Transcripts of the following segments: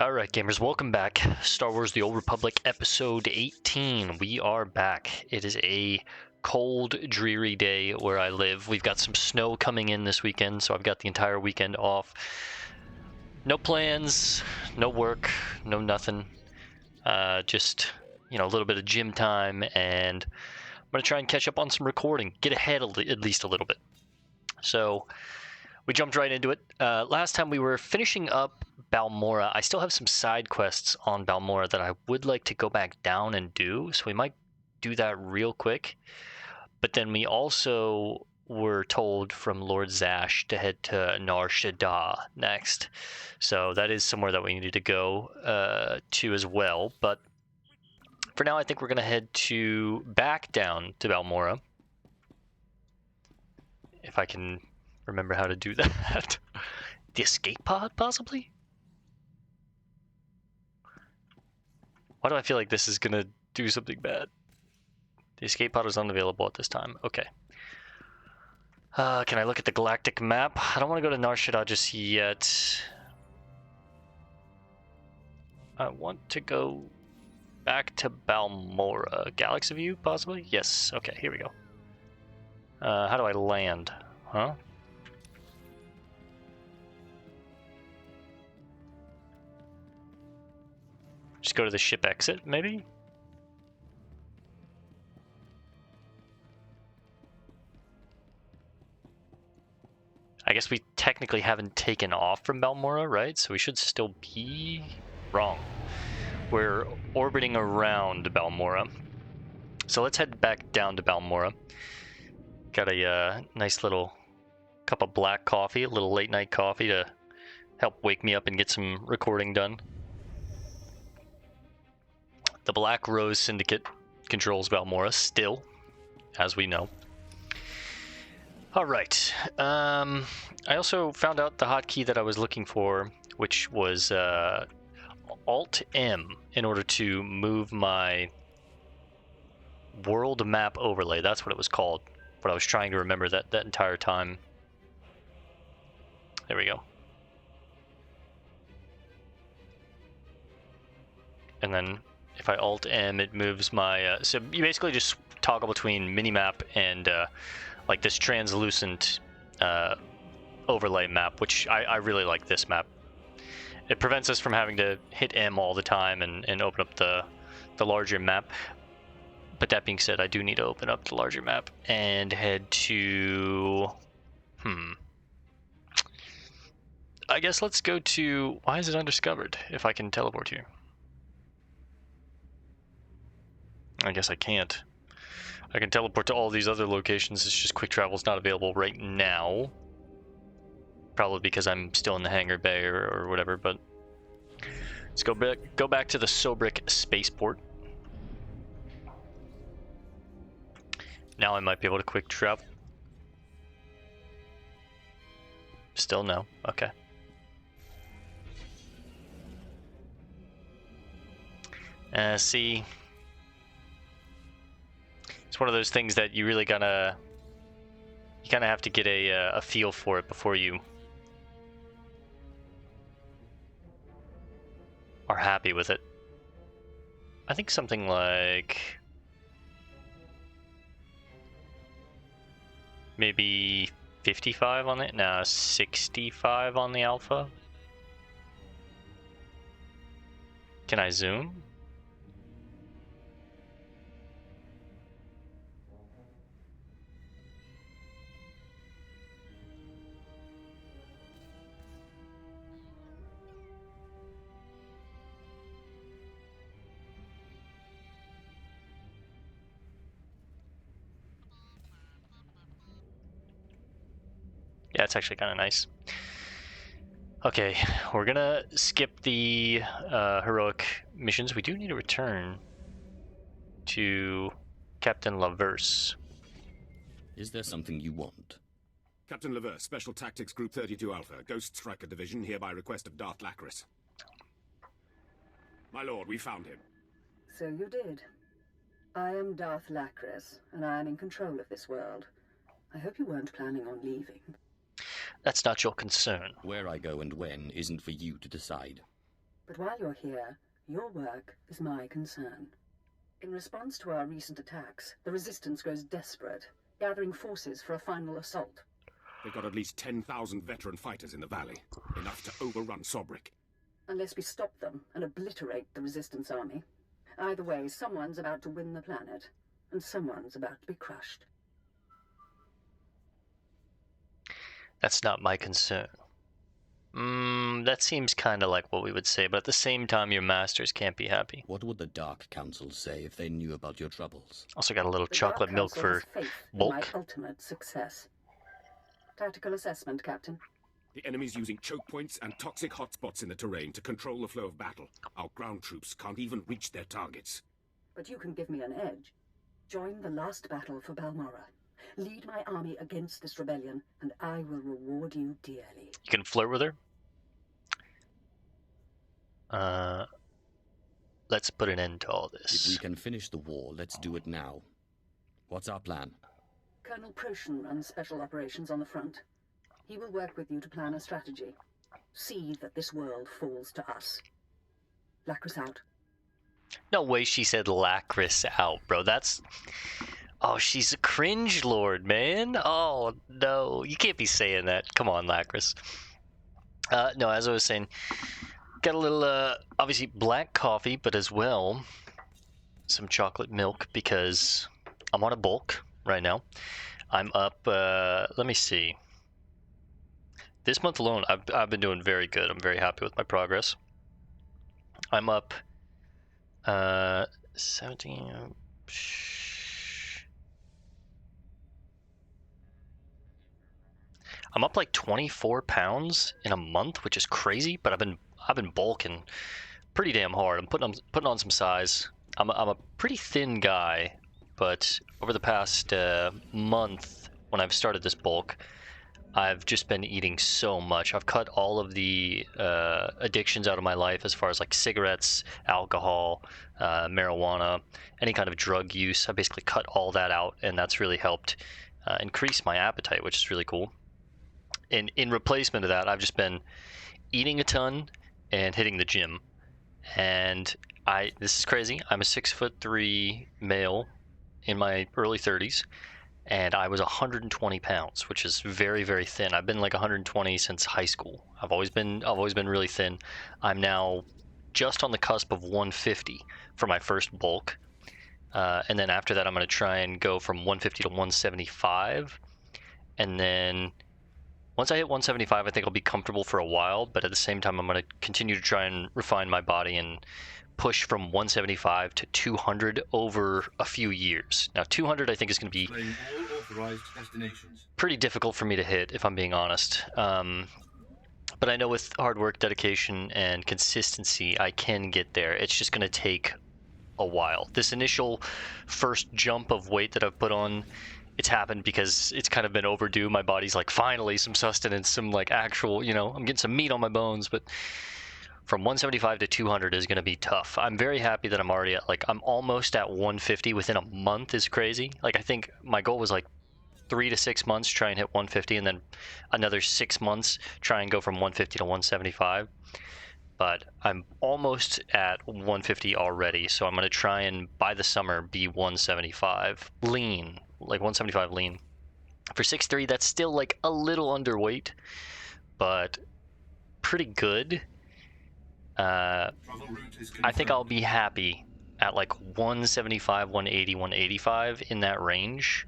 Alright, gamers, welcome back. Star Wars The Old Republic, Episode 18. We are back. It is a cold, dreary day where I live. We've got some snow coming in this weekend, so I've got the entire weekend off. No plans, no work, no nothing. Just, a little bit of gym time, and I'm going to try and catch up on some recording. Get ahead at least a little bit. So, we jumped right into it. Last time we were finishing up Balmorra. I still have some side quests on Balmorra that I would like to go back down and do, so we might do that real quick. But then we also were told from Lord Zash to head to Nar Shaddaa next. So that is somewhere that we needed to go to as well. But for now, I think we're going to head back down to Balmorra. If I can remember how to do that. The escape pod, possibly? Why do I feel like this is gonna do something bad? The escape pod is unavailable at this time. Okay. Can I look at the galactic map? I don't want to go to Nar Shaddaa just yet. I want to go back to Balmorra. Galaxy View, possibly? Yes. Okay, here we go. How do I land? Huh? Just go to the ship exit, maybe? I guess we technically haven't taken off from Balmorra, right? So we should still be wrong. We're orbiting around Balmorra. So let's head back down to Balmorra. Got a nice little cup of black coffee, a little late night coffee to help wake me up and get some recording done. The Black Rose Syndicate controls Balmorra still, as we know. Alright, I also found out the hotkey that I was looking for, which was Alt-M in order to move my world map overlay. That's what it was called, but I was trying to remember that entire time. There we go. And then if I Alt-M, it moves my... so you basically just toggle between minimap and like this translucent overlay map, which I really like this map. It prevents us from having to hit M all the time and open up the larger map. But that being said, I do need to open up the larger map and head to... I guess let's go to... Why is it undiscovered if I can teleport here? I guess I can't. I can teleport to all these other locations, it's just quick travel's not available right now. Probably because I'm still in the hangar bay or whatever, but... Let's go back to the Sobrik spaceport. Now I might be able to quick travel. Still no, okay. See... It's one of those things that you really kind of have to get a feel for it before you are happy with it. I think something like maybe 55 on it. No, 65 on the alpha. Can I zoom? Yeah, it's actually kind of nice. Okay, we're gonna skip the heroic missions. We do need to return to Captain Laverse. Is there something you want? Captain Laverse, Special Tactics Group 32 Alpha, Ghost Striker Division, here by request of Darth Lacris. My lord, we found him. So you did. I am Darth Lacris, and I am in control of this world. I hope you weren't planning on leaving. That's not your concern. Where I go and when isn't for you to decide. But while you're here, your work is my concern. In response to our recent attacks, the Resistance grows desperate, gathering forces for a final assault. They've got at least 10,000 veteran fighters in the valley, enough to overrun Sobrik. Unless we stop them and obliterate the Resistance army. Either way, someone's about to win the planet, and someone's about to be crushed. That's not my concern. That seems kind of like what we would say, but at the same time, your masters can't be happy. What would the Dark Council say if they knew about your troubles? Also got a little The chocolate Dark milk Council for has faith in Bulk. my ultimate success. Tactical assessment, Captain. The enemy's using choke points and toxic hotspots in the terrain to control the flow of battle. Our ground troops can't even reach their targets. But you can give me an edge. Join the last battle for Balmorra. Lead my army against this rebellion, and I will reward you dearly. You can flirt with her. Let's put an end to all If we this. can finish the war, let's do it now. What's our plan? Colonel Proshin runs special operations on the front. He will work with you to plan a strategy. See that this world falls to us. Lacris out. No way she said Lacris out, bro. That's... Oh, she's a cringe lord, man. Oh, no. You can't be saying that. Come on, Lacris. No, as I was saying, got a little, obviously, black coffee, but as well, some chocolate milk, because I'm on a bulk right now. I'm up, let me see. This month alone, I've been doing very good. I'm very happy with my progress. I'm up 17. I'm up like 24 pounds in a month, which is crazy. But I've been bulking pretty damn hard. I'm putting on some size. I'm a pretty thin guy, but over the past month, when I've started this bulk, I've just been eating so much. I've cut all of the addictions out of my life, as far as like cigarettes, alcohol, marijuana, any kind of drug use. I basically cut all that out, and that's really helped increase my appetite, which is really cool. And in replacement of that, I've just been eating a ton and hitting the gym. And this is crazy. I'm a 6'3" male in my early 30s. And I was 120 pounds, which is very, very thin. I've been like 120 since high school. I've always been really thin. I'm now just on the cusp of 150 for my first bulk. And then after that, I'm going to try and go from 150 to 175. And then once I hit 175, I think I'll be comfortable for a while. But at the same time, I'm going to continue to try and refine my body and push from 175 to 200 over a few years. Now 200 I think is going to be all authorized destinations. pretty difficult for me to hit, if I'm being honest. But I know with hard work, dedication, and consistency, I can get there. It's just going to take a while. This initial first jump of weight that I've put on, it's happened because it's kind of been overdue. My body's like, finally, some sustenance, some like actual, I'm getting some meat on my bones, but from 175 to 200 is going to be tough. I'm very happy that I'm already at, I'm almost at 150 within a month is crazy. I think my goal was 3 to 6 months, try and hit 150, and then another 6 months, try and go from 150 to 175. But I'm almost at 150 already, so I'm going to try and, by the summer, be 175 lean, 175 lean. For 6'3", that's still a little underweight, but pretty good. I think I'll be happy at 175, 180, 185 in that range.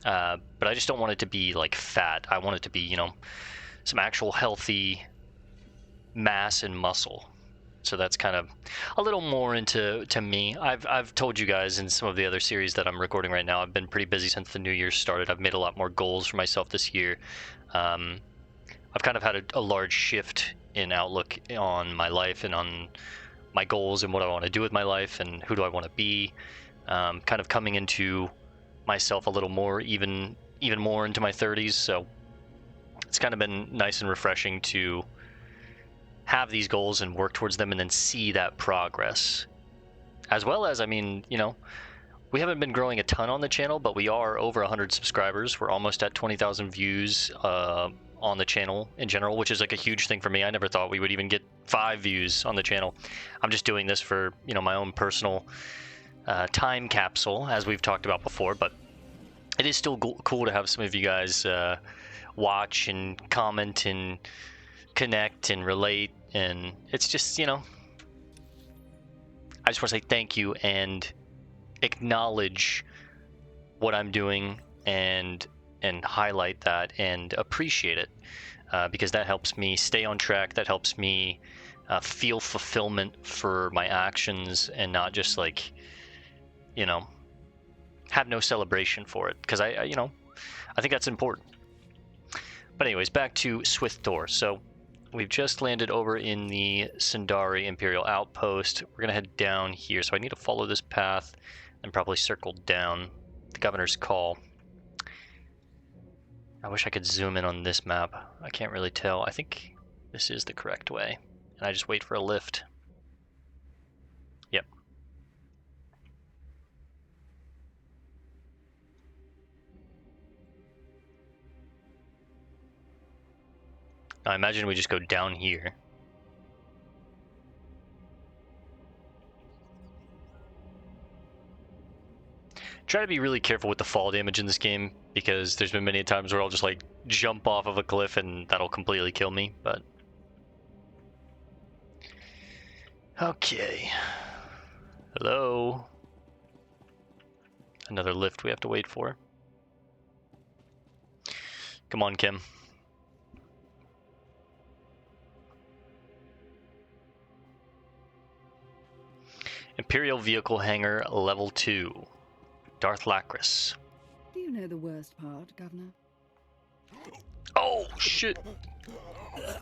But I just don't want it to be fat. I want it to be, some actual healthy mass and muscle. So that's kind of a little more into me. I've told you guys in some of the other series that I'm recording right now, I've been pretty busy since the new year started. I've made a lot more goals for myself this year. I've kind of had a large shift in outlook on my life and on my goals and what I want to do with my life and who do I want to be. Kind of coming into myself a little more, even more into my 30s. So it's kind of been nice and refreshing to have these goals and work towards them and then see that progress. As well as, we haven't been growing a ton on the channel, but we are over 100 subscribers. We're almost at 20,000 views on the channel in general, which is a huge thing for me. I never thought we would even get 5 views on the channel. I'm just doing this for, you know, my own personal time capsule, as we've talked about before, but it is still cool to have some of you guys watch and comment and connect and relate, and it's just, you know, I just want to say thank you and acknowledge what I'm doing and highlight that and appreciate it, because that helps me stay on track. That helps me feel fulfillment for my actions and not just, like, you know, have no celebration for it, because I you know, I think that's important. But anyways, back to Swithdor. So we've just landed over in the Sundari Imperial Outpost. We're gonna head down here, so I need to follow this path and probably circle down. The Governor's Call. I wish I could zoom in on this map. I can't really tell. I think this is the correct way, and I just wait for a lift. Yep. I imagine we just go down here. Try to be really careful with the fall damage in this game, because there's been many times where I'll just, like, jump off of a cliff and that'll completely kill me, but... Okay. Hello? Another lift we have to wait for. Come on, Kim. Imperial Vehicle Hangar, Level 2. Darth Lacris. Do you know the worst part, Governor? Oh, shit!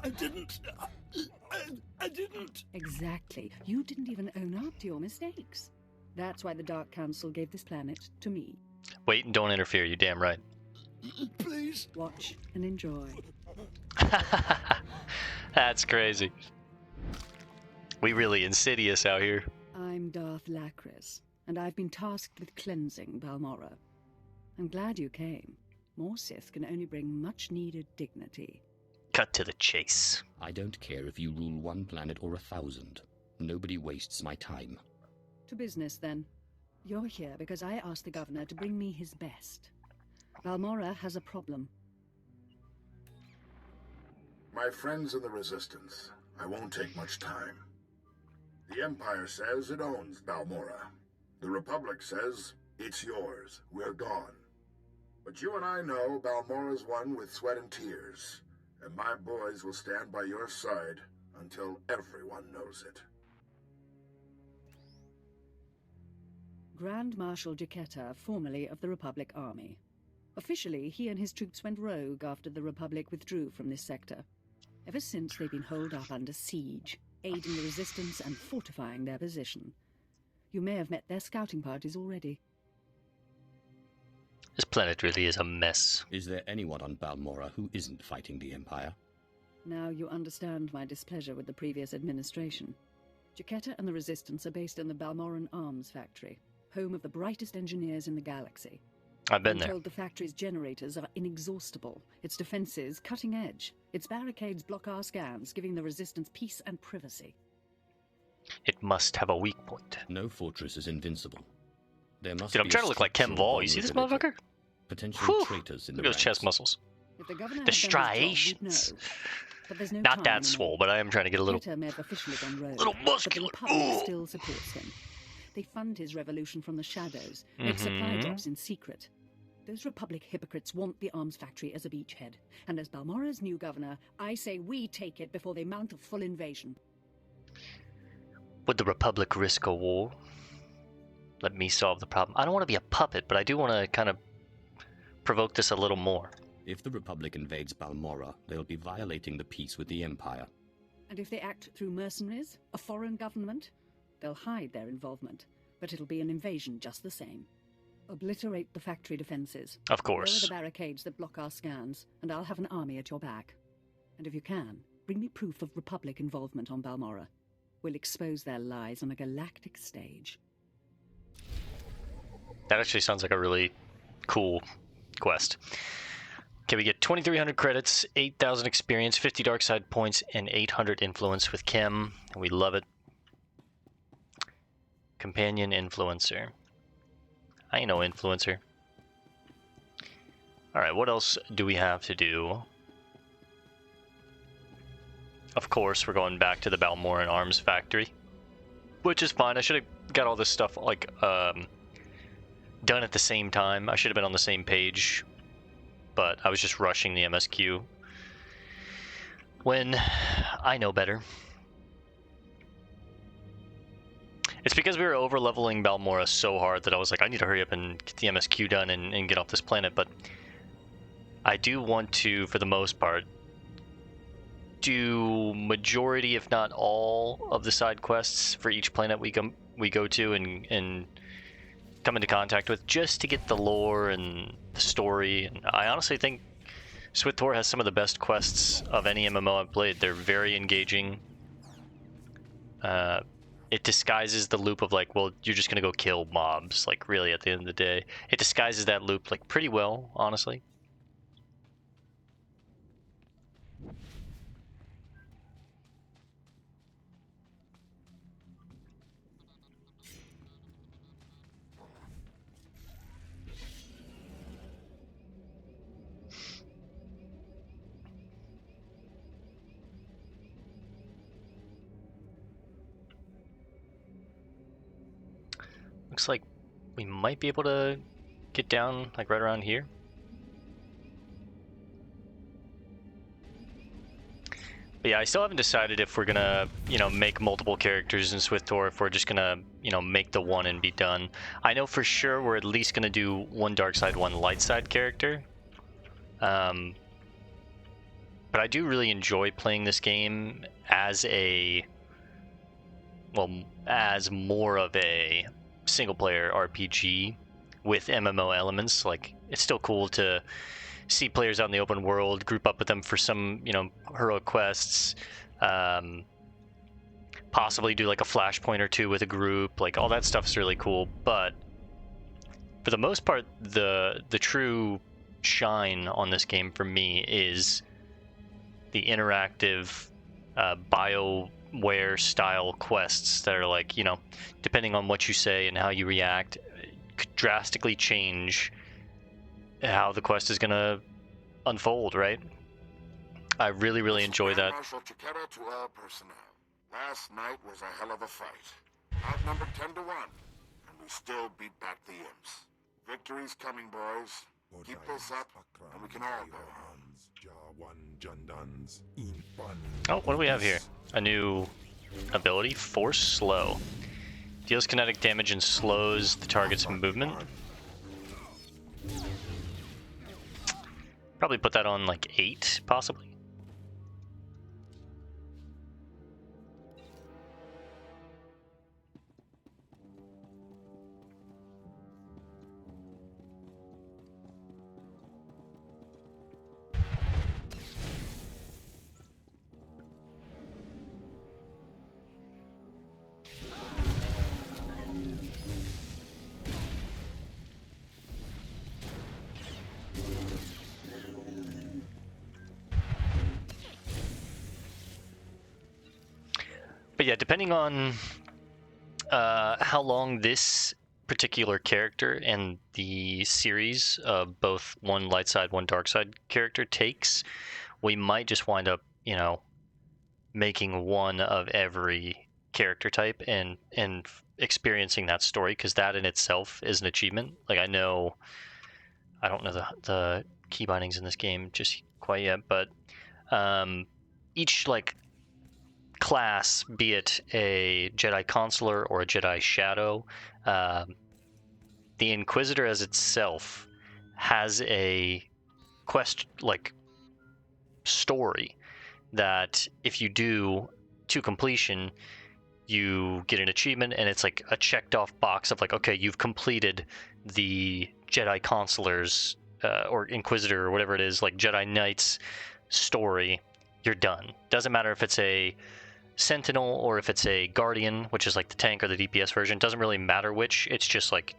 I didn't. I didn't. Exactly. You didn't even own up to your mistakes. That's why the Dark Council gave this planet to me. Wait and don't interfere, you damn right. Please. Watch and enjoy. That's crazy. We really insidious out here. I'm Darth Lacris, and I've been tasked with cleansing Balmorra. I'm glad you came. More Sith can only bring much-needed dignity. Cut to the chase. I don't care if you rule 1 planet or 1,000. Nobody wastes my time. To business, then. You're here because I asked the Governor to bring me his best. Balmorra has a problem. My friends in the Resistance, I won't take much time. The Empire says it owns Balmorra. The Republic says it's yours. We're gone. But you and I know Balmorra's won with sweat and tears, and my boys will stand by your side until everyone knows it. Grand Marshal Jaquetta, formerly of the Republic Army. Officially, he and his troops went rogue after the Republic withdrew from this sector. Ever since, they've been holed up under siege, aiding the Resistance and fortifying their position. You may have met their scouting parties already. This planet really is a mess. Is there anyone on Balmorra who isn't fighting the Empire? Now you understand my displeasure with the previous administration. Jaquetta and the Resistance are based in the Balmorran Arms Factory, home of the brightest engineers in the galaxy. I've been I'm there. told the factory's generators are inexhaustible, its defenses cutting edge, its barricades block our scans, giving the Resistance peace and privacy. It must have a weak point. No fortress is invincible. There must Dude, I'm be trying a to look like Ken structural Vol. You see this vulnerability. motherfucker? Potentially Whew. traitors in Look the at those chest ranks. muscles. If the Governor The had done his job, striations. we'd know. But there's no Not time that anymore. swole, but I am trying to get a little... Jaquetta may have officially gone rogue, little but the muscular. Republic Ooh. still supports him. They fund his revolution from the shadows, make supply Mhm. drops in secret. Those Republic hypocrites want the arms factory as a beachhead. And as Balmorra's new governor, I say we take it before they mount a full invasion. Would the Republic risk a war? Let me solve the problem. I don't want to be a puppet, but I do want to kind of provoke this a little more. If the Republic invades Balmorra, they'll be violating the peace with the Empire. And if they act through mercenaries, a foreign government, they'll hide their involvement. But it'll be an invasion just the same. Obliterate the factory defenses. Of Lower course. the barricades that block our scans, and I'll have an army at your back. And if you can, bring me proof of Republic involvement on Balmorra. We'll expose their lies on a galactic stage. That actually sounds like a really cool quest. Okay, we get 2,300 credits, 8,000 experience, 50 dark side points, and 800 influence with Chem. We love it. Companion influencer. I ain't no influencer. Alright, what else do we have to do? Of course, we're going back to the Balmoran Arms Factory. Which is fine. I should have got all this stuff, like, done at the same time. I should have been on the same page. But I was just rushing the MSQ. When I know better. It's because we were over-leveling Balmora so hard that I was like, I need to hurry up and get the MSQ done and get off this planet. But I do want to, for the most part, do majority, if not all, of the side quests for each planet we go to and come into contact with, just to get the lore and the story. And I honestly think SWTOR has some of the best quests of any MMO I've played. They're very engaging. It disguises the loop of like, well, you're just gonna go kill mobs, like really at the end of the day. It disguises that loop like pretty well, honestly. Looks like we might be able to get down like right around here. But yeah, I still haven't decided if we're gonna, make multiple characters in SWTOR, if we're just gonna, make the one and be done. I know for sure we're at least gonna do one dark side, one light side character. But I do really enjoy playing this game as more of a single player RPG with MMO elements. Like, it's still cool to see players out in the open world, group up with them for some, heroic quests, possibly do like a flashpoint or two with a group. Like, all that stuff's really cool. But for the most part, the true shine on this game for me is the interactive BioWare style quests that are like, depending on what you say and how you react, could drastically change how the quest is gonna unfold, right? I really, really enjoy that. Marshal Takeda to all personnel. Last night was a hell of a fight. Outnumbered 10 to 1, and we still beat back the imps. Victory's coming, boys. Keep this up, and we can all go home. Oh, what do we have here? A new ability, Force Slow. Deals kinetic damage and slows the target's movement. Probably put that on like 8, possibly. But yeah, depending on how long this particular character and the series of both one light side, one dark side character takes, we might just wind up, making one of every character type and experiencing that story, because that in itself is an achievement. Like, I don't know the key bindings in this game just quite yet, but each like class, be it a Jedi Consular or a Jedi Shadow, the Inquisitor as itself has a quest like story that if you do to completion, you get an achievement, and it's like a checked off box of like, okay, you've completed the Jedi Consular's or Inquisitor or whatever it is, like Jedi Knight's story. You're done. Doesn't matter if it's a Sentinel or if it's a Guardian, which is like the tank or the DPS version. Doesn't really matter which. It's just like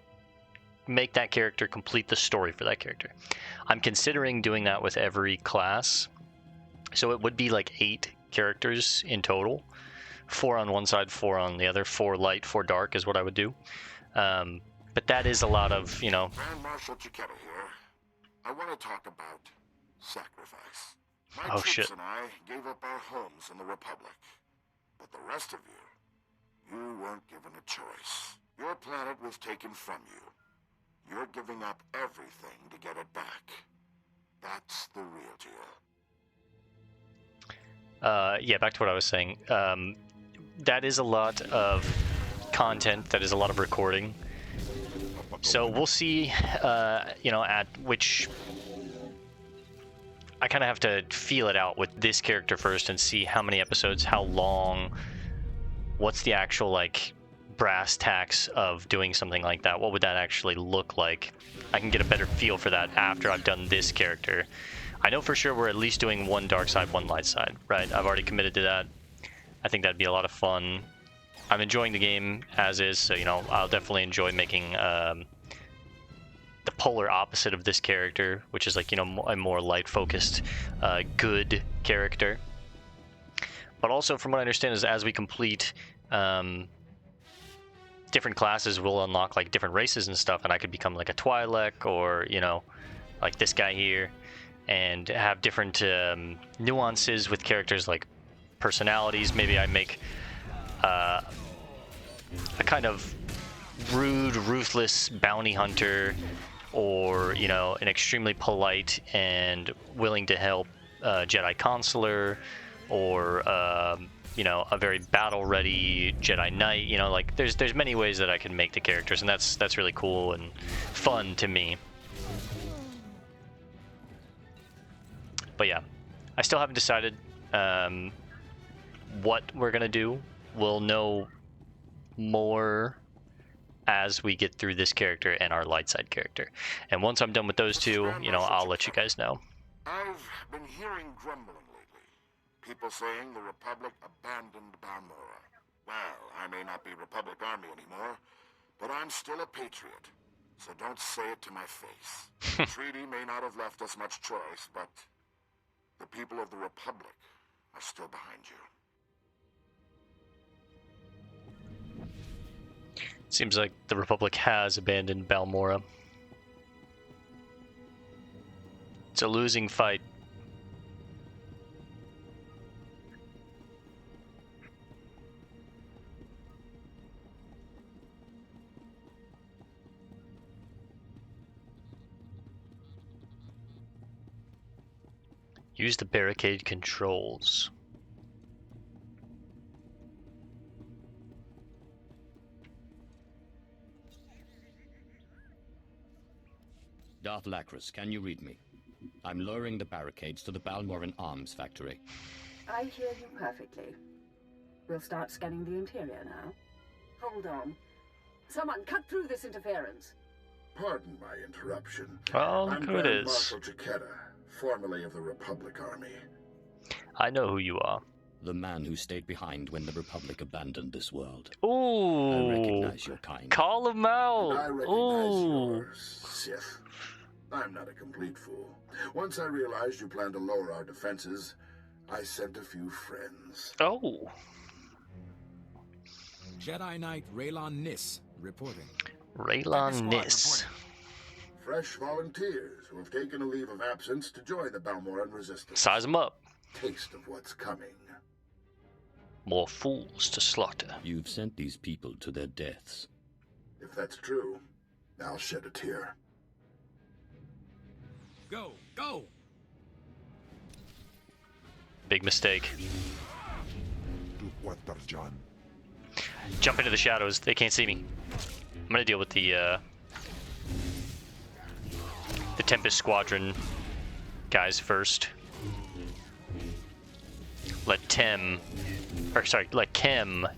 make that character, complete the story for that character. I'm considering doing that with every class. So it would be like 8 characters in total. 4 on one side, 4 on the other. 4 light, 4 dark is what I would do. But that is a lot of, you know... Grand Marshal Chiquetta here. I want to talk about sacrifice. My Oh, troops shit. and I gave up our homes in the Republic. But the rest of you weren't given a choice. Your planet was taken from you. You're giving up everything to get it back. That's the real deal. Yeah, back to what I was saying. That is a lot of content. That is a lot of recording. So we'll see, you know, at which... I kind of have to feel it out with this character first and see how many episodes, how long, what's the actual, like, brass tacks of doing something like that. What would that actually look like? I can get a better feel for that after I've done this character. I know for sure we're at least doing 1 dark side, 1 light side, right? I've already committed to that. I think that'd be a lot of fun. I'm enjoying the game as is, so, you know, I'll definitely enjoy making the polar opposite of this character, which is like, you know, a more light-focused, good character. But also, from what I understand, is as we complete different classes, we'll unlock like different races and stuff, and I could become like a Twi'lek, or, you know, like this guy here, and have different nuances with characters, like personalities. Maybe I make a kind of rude, ruthless bounty hunter, or, you know, an extremely polite and willing to help Jedi Consular, or you know, a very battle-ready Jedi Knight. You know, like there's many ways that I can make the characters, and that's really cool and fun to me. But yeah, I still haven't decided what we're gonna do. We'll know more as we get through this character and our light side character. And once I'm done with those two, you know, I'll let you guys know. I've been hearing grumbling lately. People saying the Republic abandoned Balmorra. Well, I may not be Republic Army anymore, but I'm still a patriot. So don't say it to my face. The treaty may not have left us much choice, but the people of the Republic are still behind you. Seems like the Republic has abandoned Balmorra. It's a losing fight. Use the barricade controls. Darth Lacris, can you read me? I'm lowering the barricades to the Balmorran arms factory. I hear you perfectly. We'll start scanning the interior now. Hold on. Someone cut through this interference. Pardon my interruption. Oh, I'm look who it Grand is. Marshal Chiquetta, formerly of the Republic Army. I know who you are. The man who stayed behind when the Republic abandoned this world. Ooh. I recognize your kind. Call him out. And I recognize Ooh. yours, Sith. I'm not a complete fool. Once I realized you planned to lower our defenses, I sent a few friends. Oh. Jedi Knight Raylan Nis reporting. Raylan Nis. Fresh volunteers who have taken a leave of absence to join the Balmorran resistance. Size him up. Taste of what's coming. More fools to slaughter. You've sent these people to their deaths. If that's true, I'll shed a tear. Go, go! Big mistake. To Puerto John. Jump into the shadows. They can't see me. I'm gonna deal with the Tempest Squadron guys first. Let Kem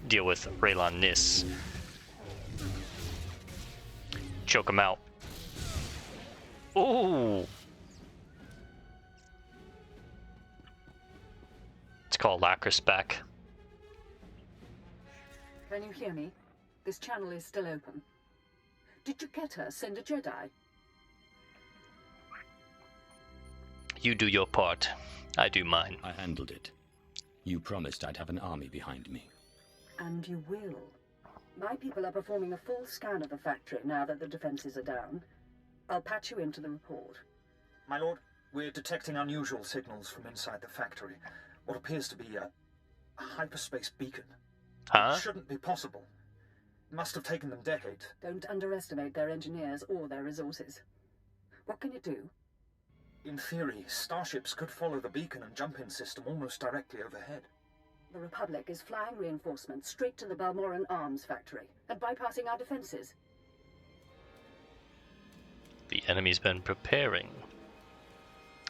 deal with Raylan Nis. Choke him out. Ooh. Let's call Lacris back. Can you hear me? This channel is still open. Did Juketa send a Jedi? You do your part. I do mine. I handled it. You promised I'd have an army behind me. And you will. My people are performing a full scan of the factory now that the defenses are down. I'll patch you into the report. My lord, we're detecting unusual signals from inside the factory. What appears to be a hyperspace beacon. Huh? It shouldn't be possible. It must have taken them decades. Don't underestimate their engineers or their resources. What can you do? In theory, starships could follow the beacon and jump-in system almost directly overhead. The Republic is flying reinforcements straight to the Balmoran arms factory and bypassing our defenses. The enemy's been preparing.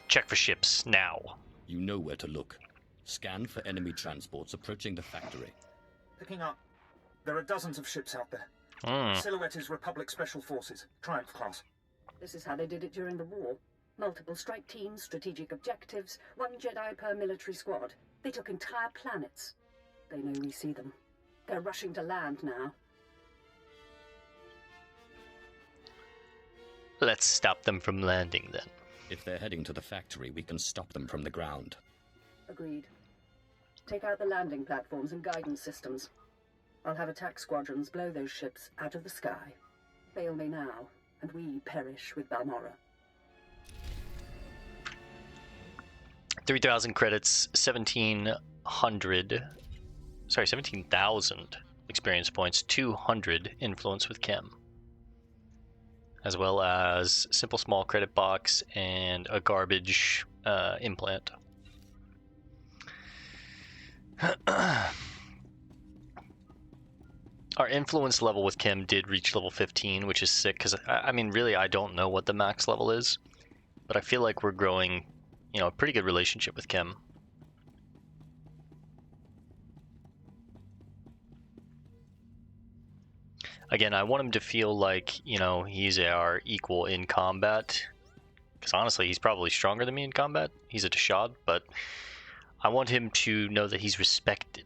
Check for ships, now. You know where to look. Scan for enemy transports approaching the factory. Picking up. There are dozens of ships out there. Silhouette is Republic Special Forces, Triumph class. This is how they did it during the war. Multiple strike teams, strategic objectives, 1 Jedi per military squad. They took entire planets. They know we see them. They're rushing to land now. Let's stop them from landing, then. If they're heading to the factory, we can stop them from the ground. Agreed. Take out the landing platforms and guidance systems. I'll have attack squadrons blow those ships out of the sky. Fail me now, and we perish with Balmorra. 3,000 credits, 17,000 experience points, 200 influence with Chem, as well as simple small credit box and a garbage implant. Our influence level with Kim did reach level 15, which is sick, because I mean, really, I don't know what the max level is, but I feel like we're growing, you know, a pretty good relationship with Kim. Again, I want him to feel like, you know, he's our equal in combat, because honestly, he's probably stronger than me in combat. He's a Tashad, but I want him to know that he's respected.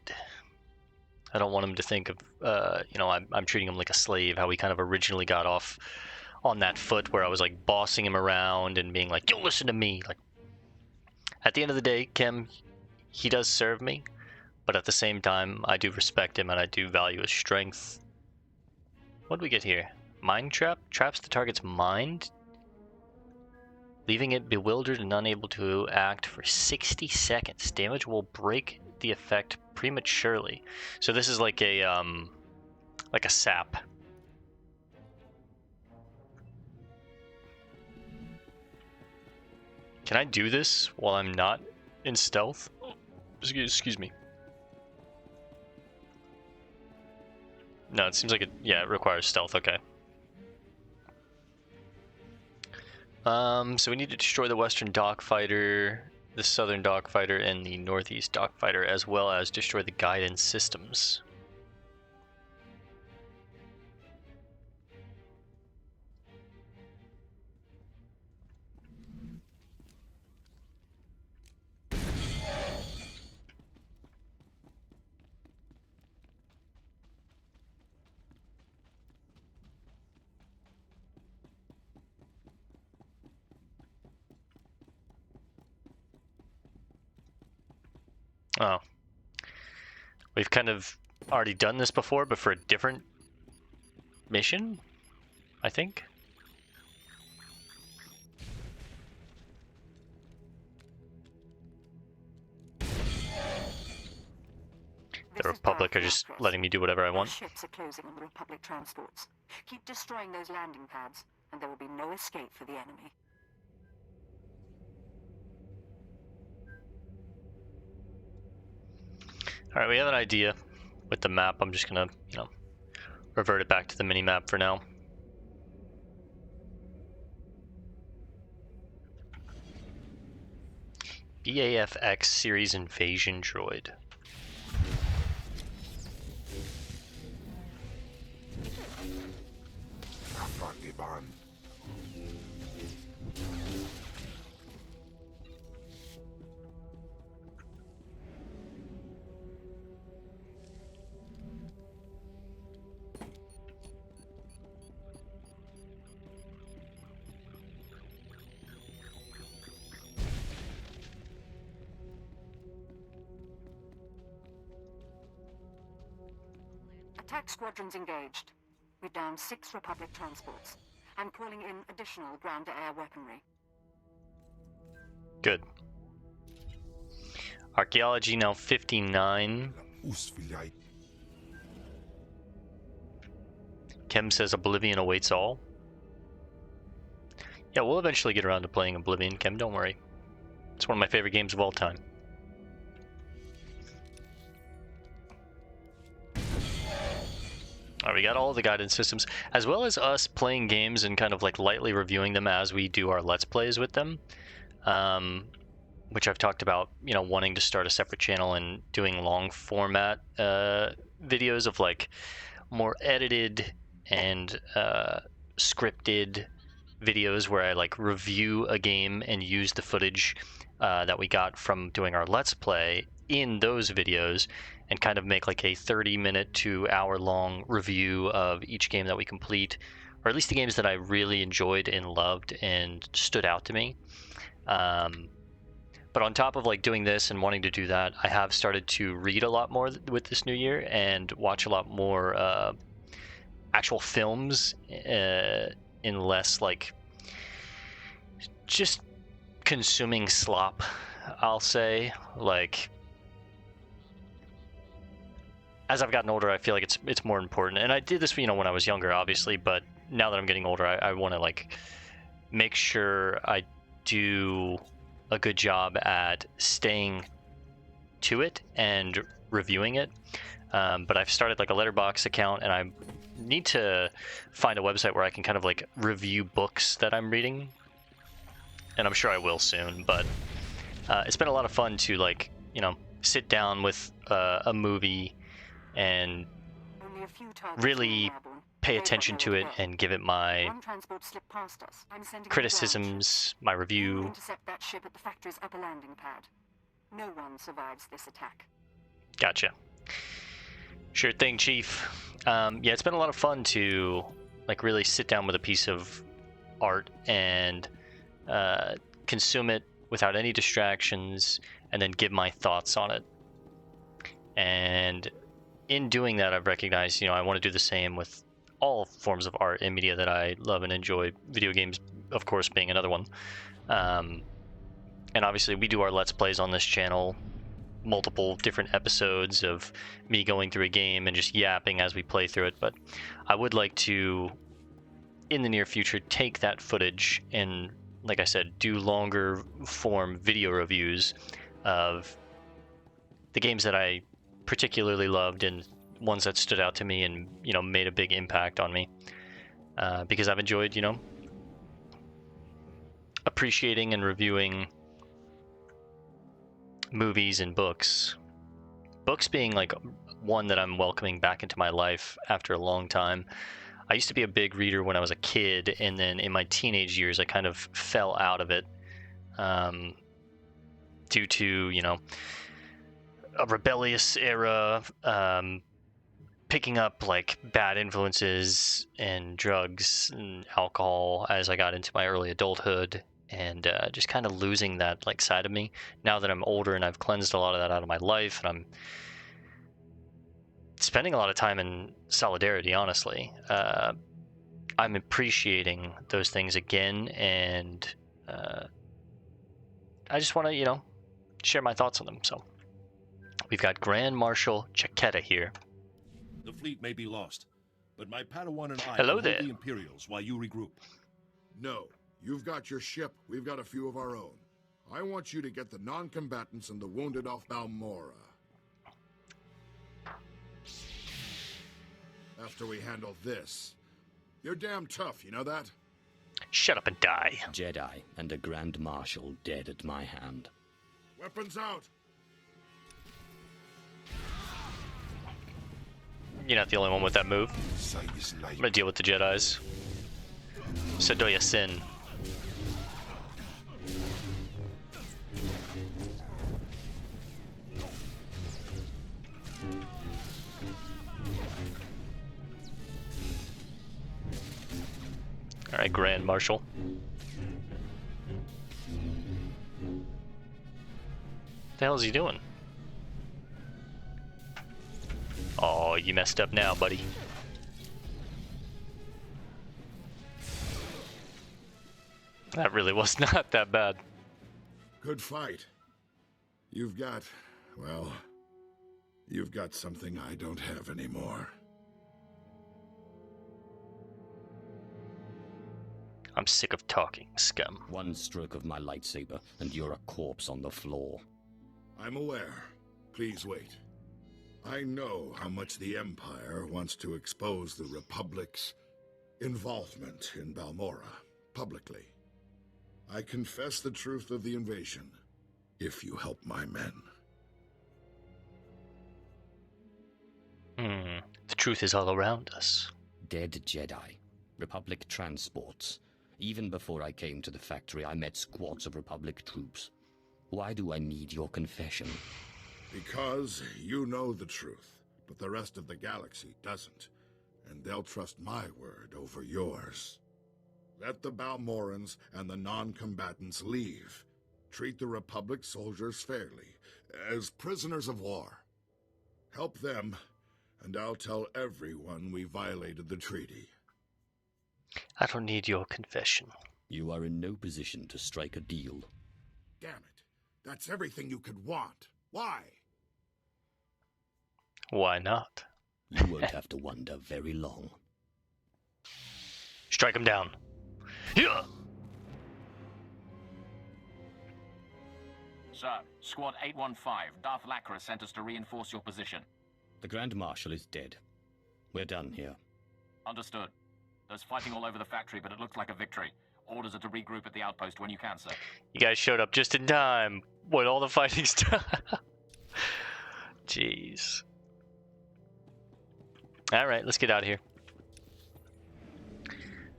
I don't want him to think of, you know, I'm treating him like a slave, how he kind of originally got off on that foot where I was like bossing him around and being like, you'll listen to me. Like, at the end of the day, Kim, he does serve me, but at the same time, I do respect him and I do value his strength. What do we get here? Mind trap? Traps the target's mind, leaving it bewildered and unable to act for 60 seconds. Damage will break the effect prematurely. So this is like a sap. Can I do this while I'm not in stealth? Excuse me. No, it seems like it requires stealth, okay. So we need to destroy the Western Dogfighter, the Southern Dogfighter, and the Northeast Dogfighter, as well as destroy the guidance systems. Oh. We've kind of already done this before, but for a different mission, I think. The Republic are just letting me do whatever I want. Ships are closing on the Republic transports. Keep destroying those landing pads, and there will be no escape for the enemy. Alright, we have an idea with the map. I'm just gonna, you know, revert it back to the mini-map for now. BAFX series invasion droid. Ivan. Attack squadrons engaged. We've downed 6 Republic transports. I'm calling in additional ground-to-air weaponry. Good. Archaeology now 59. Kem says Oblivion awaits all. Yeah, we'll eventually get around to playing Oblivion, Kem, don't worry. It's one of my favorite games of all time. Alright, we got all the guidance systems, as well as us playing games and kind of like lightly reviewing them as we do our Let's Plays with them. Which I've talked about, you know, wanting to start a separate channel and doing long format videos of like more edited and scripted videos where I like review a game and use the footage that we got from doing our Let's Play in those videos and kind of make like a 30-minute to hour-long review of each game that we complete, or at least the games that I really enjoyed and loved and stood out to me. But on top of like doing this and wanting to do that, I have started to read a lot more with this new year and watch a lot more actual films in less like just consuming slop, I'll say. Like, as I've gotten older, I feel like it's more important. And I did this, you know, when I was younger, obviously, but now that I'm getting older, I want to like make sure I do a good job at staying to it and reviewing it. But I've started like a Letterboxd account, and I need to find a website where I can kind of like review books that I'm reading, and I'm sure I will soon. But it's been a lot of fun to like, you know, sit down with a movie and really pay attention to it and give it my criticisms, my review. Intercept that ship at the factory's upper landing pad. No one survives this attack. Gotcha. Sure thing, Chief. Yeah, it's been a lot of fun to like really sit down with a piece of art and consume it without any distractions, and then give my thoughts on it. And in doing that, I've recognized, you know, I want to do the same with all forms of art and media that I love and enjoy, video games, of course, being another one. And obviously, we do our Let's Plays on this channel, multiple different episodes of me going through a game and just yapping as we play through it. But I would like to, in the near future, take that footage and, like I said, do longer form video reviews of the games that I particularly loved and ones that stood out to me and, you know, made a big impact on me, because I've enjoyed, you know, appreciating and reviewing movies and books being like one that I'm welcoming back into my life after a long time. I used to be a big reader when I was a kid, and then in my teenage years I kind of fell out of it due to, you know, a rebellious era, picking up like bad influences and drugs and alcohol as I got into my early adulthood, and just kind of losing that like side of me. Now that I'm older and I've cleansed a lot of that out of my life, and I'm spending a lot of time in solidarity, honestly, I'm appreciating those things again, and I just want to, you know, share my thoughts on them. So we've got Grand Marshal Chaqueta here. The fleet may be lost, but my Padawan and I Hello can there. hold the Imperials while you regroup. No, you've got your ship, we've got a few of our own. I want you to get the non-combatants and the wounded off Balmora. After we handle this. You're damn tough, you know that? Shut up and die. Jedi and a Grand Marshal dead at my hand. Weapons out! You're not the only one with that move. I'm gonna deal with the Jedis. Sadoya Sin. Alright, Grand Marshal. What the hell is he doing? Oh, you messed up now, buddy. That really was not that bad. Good fight. You've got, well, you've got something I don't have anymore. I'm sick of talking, scum. One stroke of my lightsaber, and you're a corpse on the floor. I'm aware. Please wait. I know how much the Empire wants to expose the Republic's involvement in Balmorra publicly. I confess the truth of the invasion, if you help my men. The truth is all around us. Dead Jedi. Republic transports. Even before I came to the factory, I met squads of Republic troops. Why do I need your confession? Because you know the truth, but the rest of the galaxy doesn't. And they'll trust my word over yours. Let the Balmorrans and the non-combatants leave. Treat the Republic soldiers fairly, as prisoners of war. Help them, and I'll tell everyone we violated the treaty. I don't need your confession. You are in no position to strike a deal. Damn it. That's everything you could want. Why? Why not? You won't have to wonder very long. Strike him down. Yeah. Sir, Squad 815, Darth Lacra sent us to reinforce your position. The Grand Marshal is dead. We're done here. Understood. There's fighting all over the factory, but it looks like a victory. Orders are to regroup at the outpost when you can, sir. You guys showed up just in time when all the fighting's done. Jeez. Alright, let's get out of here.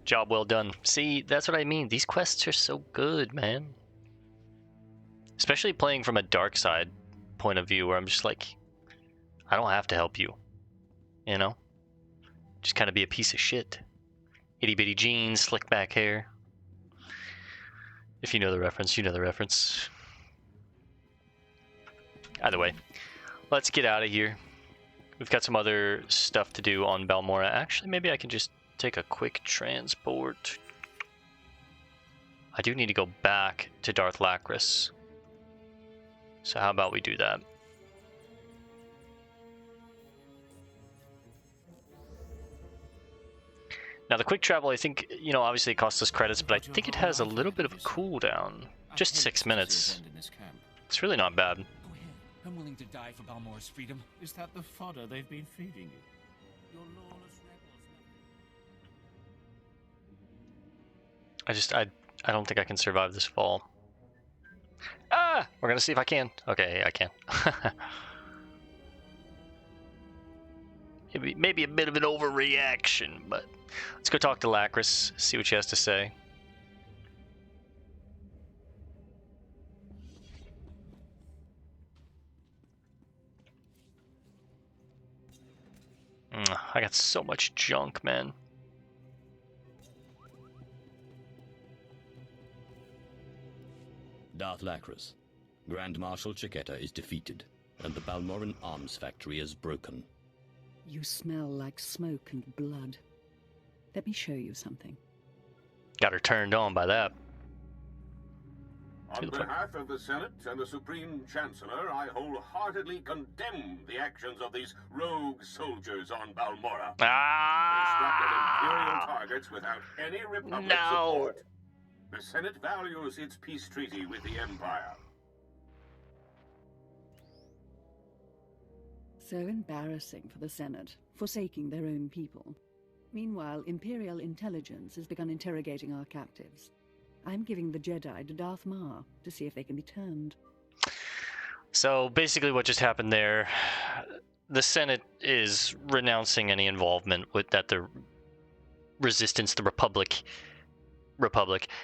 Job well done. See, that's what I mean. These quests are so good, man. Especially playing from a dark side point of view where I'm just like, I don't have to help you. You know? Just kind of be a piece of shit. Itty bitty jeans, slick back hair. If you know the reference, you know the reference. Either way, let's get out of here. We've got some other stuff to do on Balmorra. Actually, maybe I can just take a quick transport. I do need to go back to Darth Lacris. So how about we do that? Now the quick travel, I think, you know, obviously it costs us credits, but I think it has a little bit of a cooldown. Just 6 minutes. It's really not bad. I'm willing to die for Balmorra's freedom. Is that the fodder they've been feeding you? Your lawless rebels. I don't think I can survive this fall. Ah! We're gonna see if I can. Okay, I can. Maybe a bit of an overreaction, but let's go talk to Lacris, see what she has to say. I got so much junk, man. Darth Lacris. Grand Marshal Chiquetta is defeated, and the Balmorran arms factory is broken. You smell like smoke and blood. Let me show you something. Got her turned on by that. On behalf of the Senate and the Supreme Chancellor, I wholeheartedly condemn the actions of these rogue soldiers on Balmorra. They struck at Imperial targets without any Republic support. The Senate values its peace treaty with the Empire. So embarrassing for the Senate, forsaking their own people. Meanwhile, Imperial intelligence has begun interrogating our captives. I'm giving the Jedi to Darth Maul to see if they can be turned. So basically what just happened there, the Senate is renouncing any involvement with that the resistance the Republic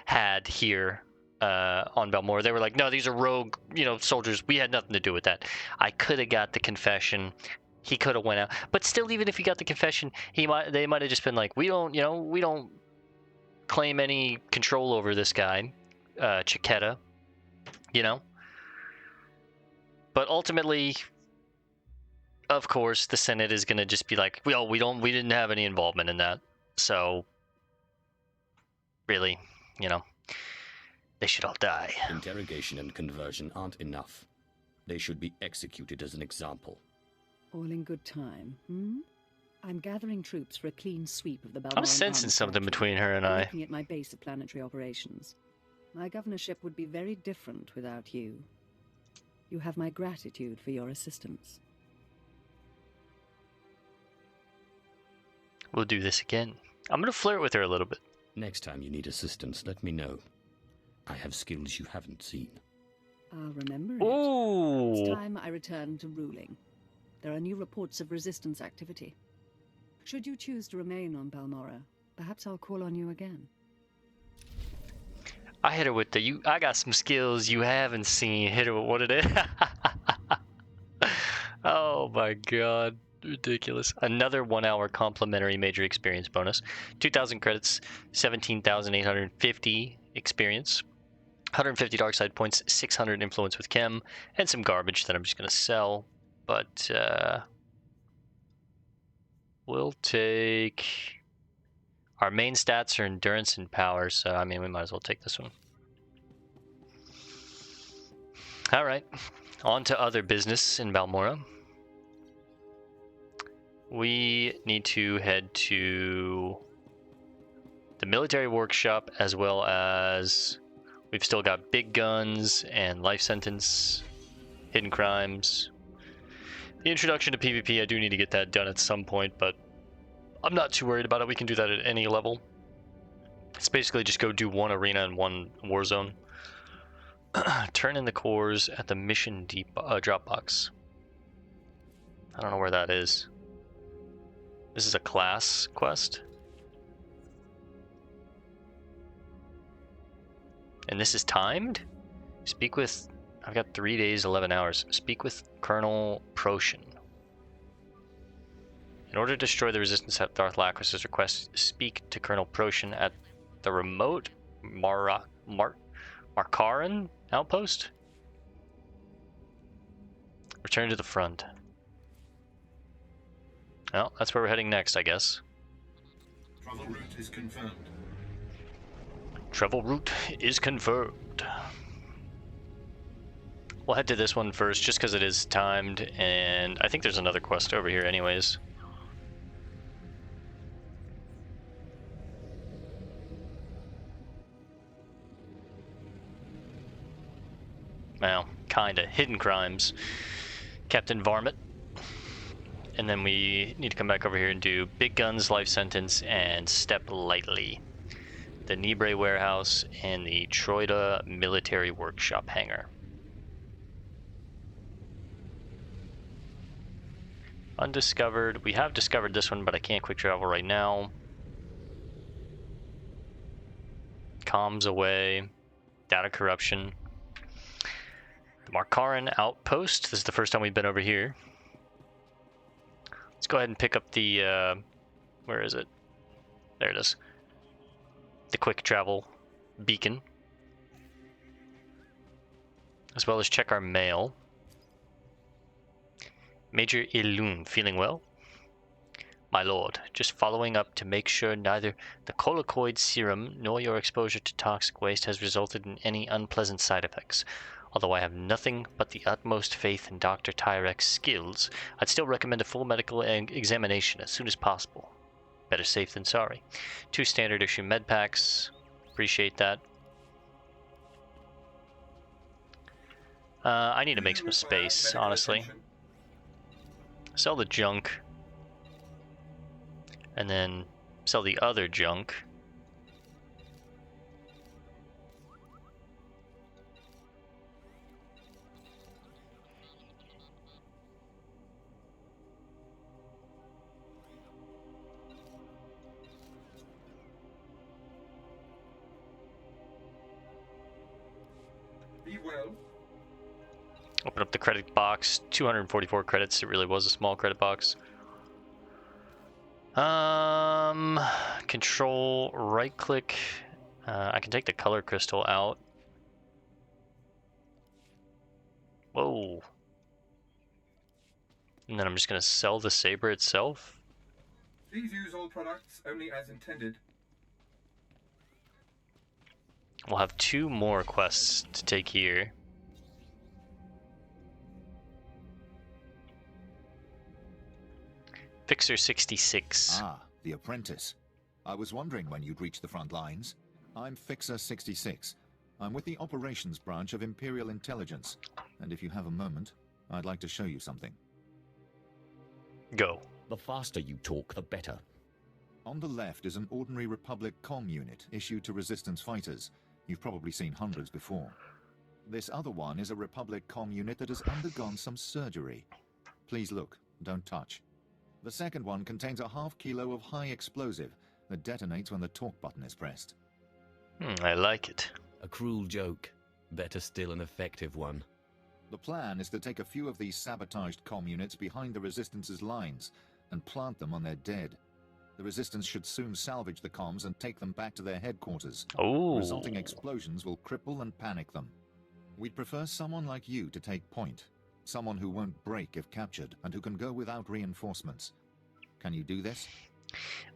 had here on Balmorra. They were like, no, these are rogue, soldiers. We had nothing to do with that. I could have got the confession. He could have went out. But still, even if he got the confession, they might have just been like, we don't claim any control over this guy, Chiquetta, But ultimately, of course, the Senate is going to just be like, well, we didn't have any involvement in that. So, really, you know, they should all die. Interrogation and conversion aren't enough. They should be executed as an example. All in good time, hmm? I'm gathering troops for a clean sweep of the Balmoran I'm sensing something between her and I. Looking at my base of planetary operations. My governorship would be very different without you. You have my gratitude for your assistance. We'll do this again. I'm going to flirt with her a little bit. Next time you need assistance, let me know. I have skills you haven't seen. I'll remember it. Ooh. It's time I return to ruling. There are new reports of resistance activity. Should you choose to remain on Balmorra, perhaps I'll call on you again. I hit her with the I got some skills you haven't seen. Hit her with what it is. Oh my god. Ridiculous. Another 1 hour complimentary major experience bonus. 2,000 credits, 17,850 experience, 150 dark side points, 600 influence with chem, and some garbage that I'm just going to sell. But we'll take... Our main stats are endurance and power, so I mean we might as well take this one. Alright, on to other business in Balmorra. We need to head to the military workshop, as well as we've still got big guns and life sentence, hidden crimes. The introduction to PvP, I do need to get that done at some point, but I'm not too worried about it. We can do that at any level. It's basically just go do one arena and one war zone. Turn in the cores at the mission drop box. I don't know where that is. This is a class quest. And this is timed? Speak with... I've got 3 days, 11 hours. Speak with Colonel Proshin. In order to destroy the resistance at Darth Lacris's request, speak to Colonel Proshin at the remote Markaran outpost. Return to the front. Well, that's where we're heading next, I guess. Travel route is confirmed. Travel route is confirmed. We'll head to this one first, just because it is timed, and I think there's another quest over here anyways. Well, kinda. Hidden crimes. Captain Varmint. And then we need to come back over here and do big guns, life sentence, and step lightly. The Nibre warehouse and the Troida military workshop hangar. Undiscovered. We have discovered this one, but I can't quick travel right now. Comms away. Data corruption. The Markaran outpost. This is the first time we've been over here. Let's go ahead and pick up the, where is it? There it is. The quick travel beacon. As well as check our mail. Major Ilun, feeling well? My lord, just following up to make sure neither the colicoid serum nor your exposure to toxic waste has resulted in any unpleasant side effects. Although I have nothing but the utmost faith in Dr. Tyrek's skills, I'd still recommend a full medical examination as soon as possible. Better safe than sorry. 2 standard issue med packs. Appreciate that. I need to make some space, honestly. Sell the junk. And then sell the other junk. Be well. Open up the credit box. 244 credits. It really was a small credit box. Control right click. I can take the color crystal out. Whoa. And then I'm just going to sell the saber itself. Please use all products only as intended. We'll have 2 more quests to take here. Fixer 66. Ah, the apprentice. I was wondering when you'd reach the front lines. I'm Fixer 66. I'm with the operations branch of Imperial Intelligence. And if you have a moment, I'd like to show you something. Go. The faster you talk, the better. On the left is an ordinary Republic comm unit issued to Resistance fighters. You've probably seen hundreds before. This other one is a Republic comm unit that has undergone some surgery. Please look, don't touch. The second one contains a ½ kilo of high explosive that detonates when the talk button is pressed. I like it. A cruel joke. Better still, an effective one. The plan is to take a few of these sabotaged comm units behind the Resistance's lines and plant them on their dead. The Resistance should soon salvage the comms and take them back to their headquarters. Oh. Resulting explosions will cripple and panic them. We'd prefer someone like you to take point. Someone who won't break if captured, and who can go without reinforcements. Can you do this?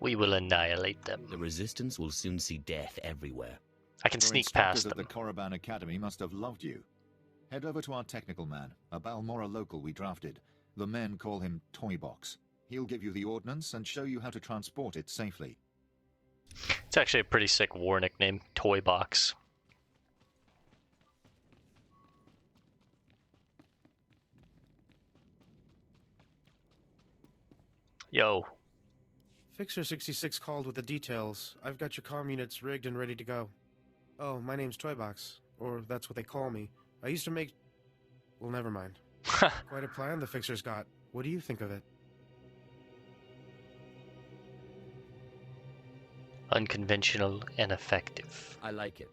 We will annihilate them. The Resistance will soon see death everywhere. I can sneak past them. The Korriban Academy must have loved you. Head over to our technical man, a Balmorra local we drafted. The men call him Toybox. He'll give you the ordnance and show you how to transport it safely. It's actually a pretty sick war nickname, Toybox. Yo. Fixer 66 called with the details. I've got your comm units rigged and ready to go. Oh, my name's Toybox, or that's what they call me. I used to make... Well, never mind. Quite a plan the Fixer's got. What do you think of it? Unconventional and effective. I like it.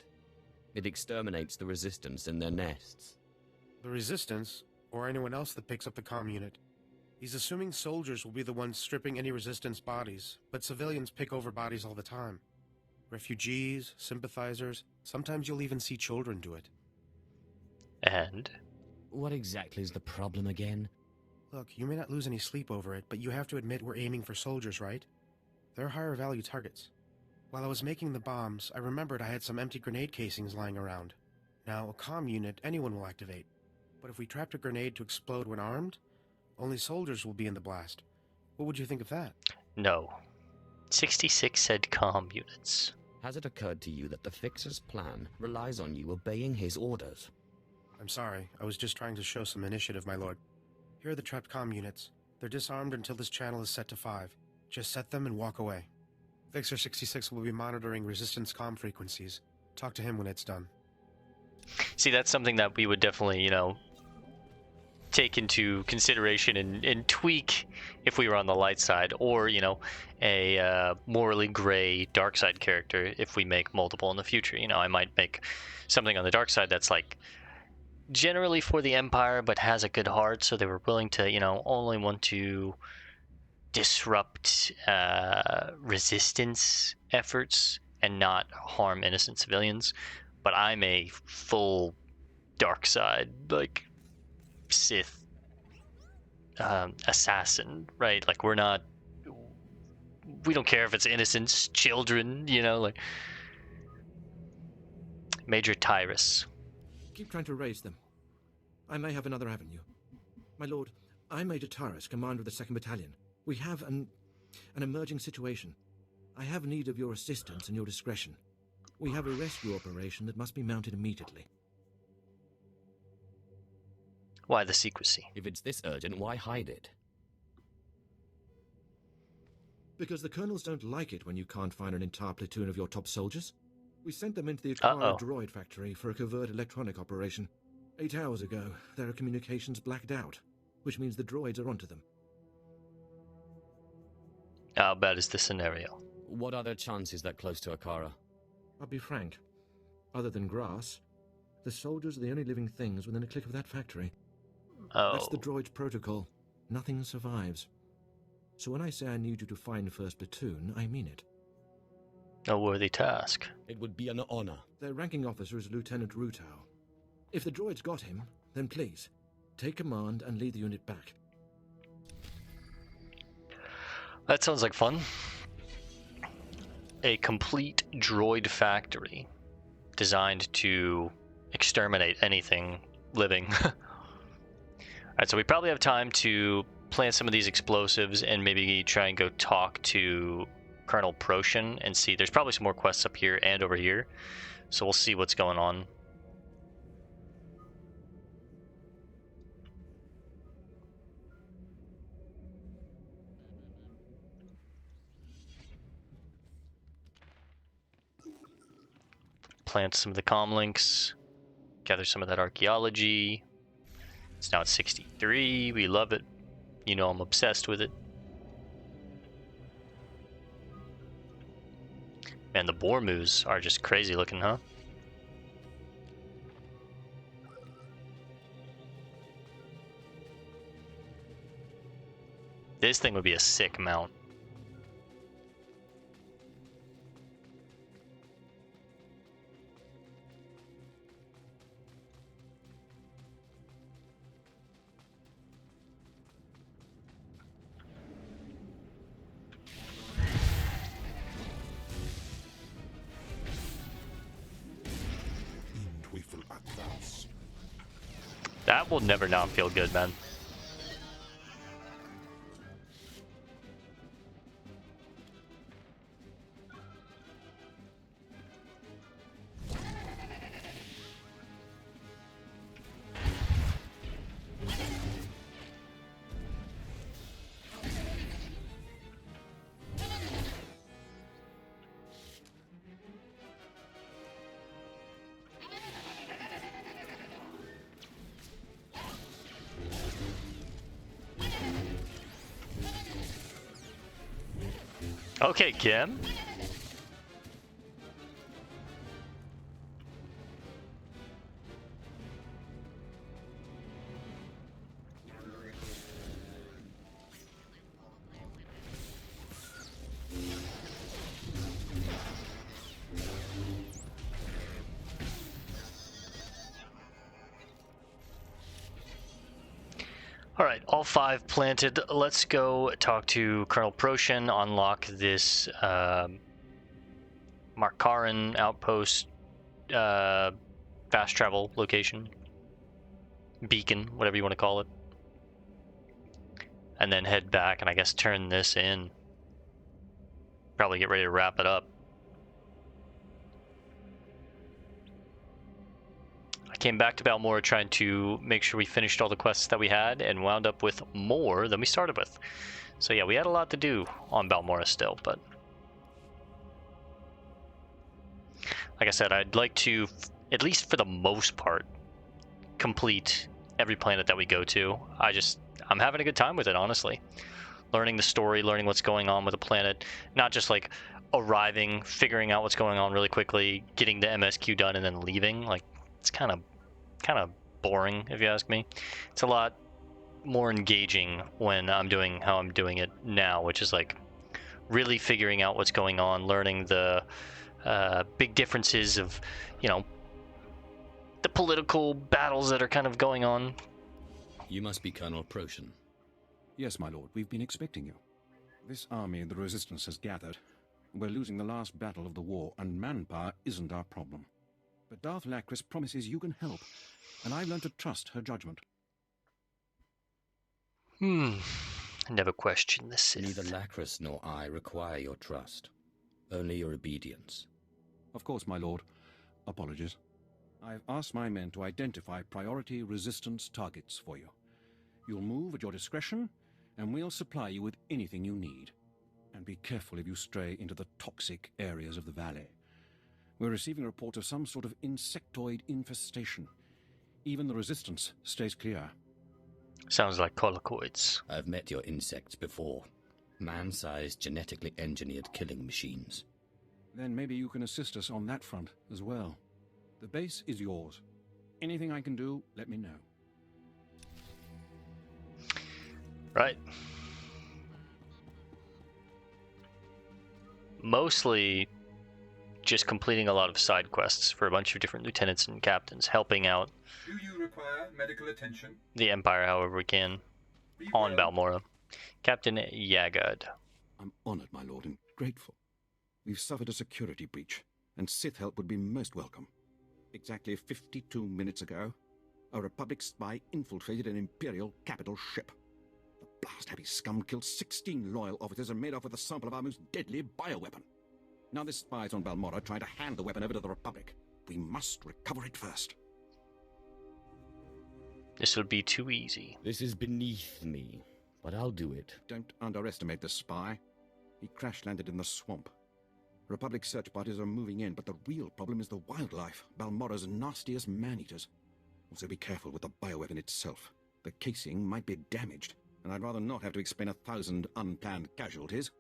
It exterminates the Resistance in their nests. The Resistance, or anyone else that picks up the comm unit. He's assuming soldiers will be the ones stripping any Resistance bodies, but civilians pick over bodies all the time. Refugees, sympathizers, sometimes you'll even see children do it. And? What exactly is the problem again? Look, you may not lose any sleep over it, but you have to admit we're aiming for soldiers, right? They're higher value targets. While I was making the bombs, I remembered I had some empty grenade casings lying around. Now, a comm unit anyone will activate. But if we trapped a grenade to explode when armed, only soldiers will be in the blast. What would you think of that? No. 66 said comm units. Has it occurred to you that the Fixer's plan relies on you obeying his orders? I'm sorry, I was just trying to show some initiative, my lord. Here are the trapped comm units. They're disarmed until this channel is set to 5. Just set them and walk away. Fixer 66 will be monitoring Resistance comm frequencies. Talk to him when it's done. See, that's something that we would definitely, you know, take into consideration and tweak if we were on the light side, or, you know, a morally gray dark side character if we make multiple in the future. You know, I might make something on the dark side that's like generally for the Empire but has a good heart, so they were willing to, you know, only want to disrupt resistance efforts and not harm innocent civilians. But I'm a full dark side, like Sith assassin, right? Like, we don't care if it's innocents, children, you know, like Major Tyrus. Keep trying to raise them. I may have another avenue. My lord, I'm Major Tyrus, commander of the 2nd Battalion. We have an emerging situation. I have need of your assistance and your discretion. We have a rescue operation that must be mounted immediately. Why the secrecy? If it's this urgent, why hide it? Because the colonels don't like it when you can't find an entire platoon of your top soldiers. We sent them into the Akara droid factory for a covert electronic operation. 8 hours ago, their communications blacked out, which means the droids are onto them. How bad is the scenario? What are their chances that close to Akara? I'll be frank. Other than grass, the soldiers are the only living things within a click of that factory. Oh. That's the droid's protocol. Nothing survives. So when I say I need you to find 1st Platoon, I mean it. A worthy task. It would be an honor. Their ranking officer is Lieutenant Rutau. If the droid's got him, then please, take command and lead the unit back. That sounds like fun. A complete droid factory designed to exterminate anything living. Alright, so we probably have time to plant some of these explosives and maybe try and go talk to Colonel Procyon and see. There's probably some more quests up here and over here, so we'll see what's going on. Plant some of the comlinks, gather some of that archaeology. It's now at 63. We love it. You know I'm obsessed with it. Man, the Bormus are just crazy looking, huh? This thing would be a sick mount. That will never not feel good, man. Okay, Kim. All right, all 5 planted. Let's go talk to Colonel Procyon, unlock this Markaran outpost fast travel location. Beacon, whatever you want to call it. And then head back and I guess turn this in. Probably get ready to wrap it up. I came back to Balmorra trying to make sure we finished all the quests that we had and wound up with more than we started with. So yeah, we had a lot to do on Balmorra still, but like I said, I'd like to, at least for the most part, complete every planet that we go to. I'm having a good time with it, honestly. Learning the story, learning what's going on with the planet, not just like arriving, figuring out what's going on really quickly, getting the MSQ done and then leaving. Like, it's kind of boring, if you ask me. It's a lot more engaging when I'm doing how I'm doing it now, which is like really figuring out what's going on, learning the big differences of, you know, the political battles that are kind of going on. You must be Colonel Procyon. Yes, my lord. We've been expecting you. This army the Resistance has gathered. We're losing the last battle of the war, and manpower isn't our problem. But Darth Lacris promises you can help, and I've learned to trust her judgment. I never questioned the Sith. Neither Lacris nor I require your trust. Only your obedience. Of course, my lord. Apologies. I've asked my men to identify priority Resistance targets for you. You'll move at your discretion, and we'll supply you with anything you need. And be careful if you stray into the toxic areas of the valley. We're receiving a report of some sort of insectoid infestation. Even the Resistance stays clear. Sounds like collocoids. I've met your insects before. Man-sized, genetically engineered killing machines. Then maybe you can assist us on that front as well. The base is yours. Anything I can do, let me know. Right. Mostly just completing a lot of side quests for a bunch of different lieutenants and captains, helping out Do you require medical attention? the Empire however we can on Balmorra. Captain Yagad. I'm honored, my lord, and grateful. We've suffered a security breach, and Sith help would be most welcome. Exactly 52 minutes ago, a Republic spy infiltrated an Imperial capital ship. The blast-happy scum killed 16 loyal officers and made off with a sample of our most deadly bioweapon. Now this spy's on Balmorra trying to hand the weapon over to the Republic. We must recover it first. This would be too easy. This is beneath me, but I'll do it. Don't underestimate the spy. He crash-landed in the swamp. Republic search parties are moving in, but the real problem is the wildlife, Balmorra's nastiest man-eaters. Also be careful with the bioweapon itself. The casing might be damaged, and I'd rather not have to explain 1,000 unplanned casualties.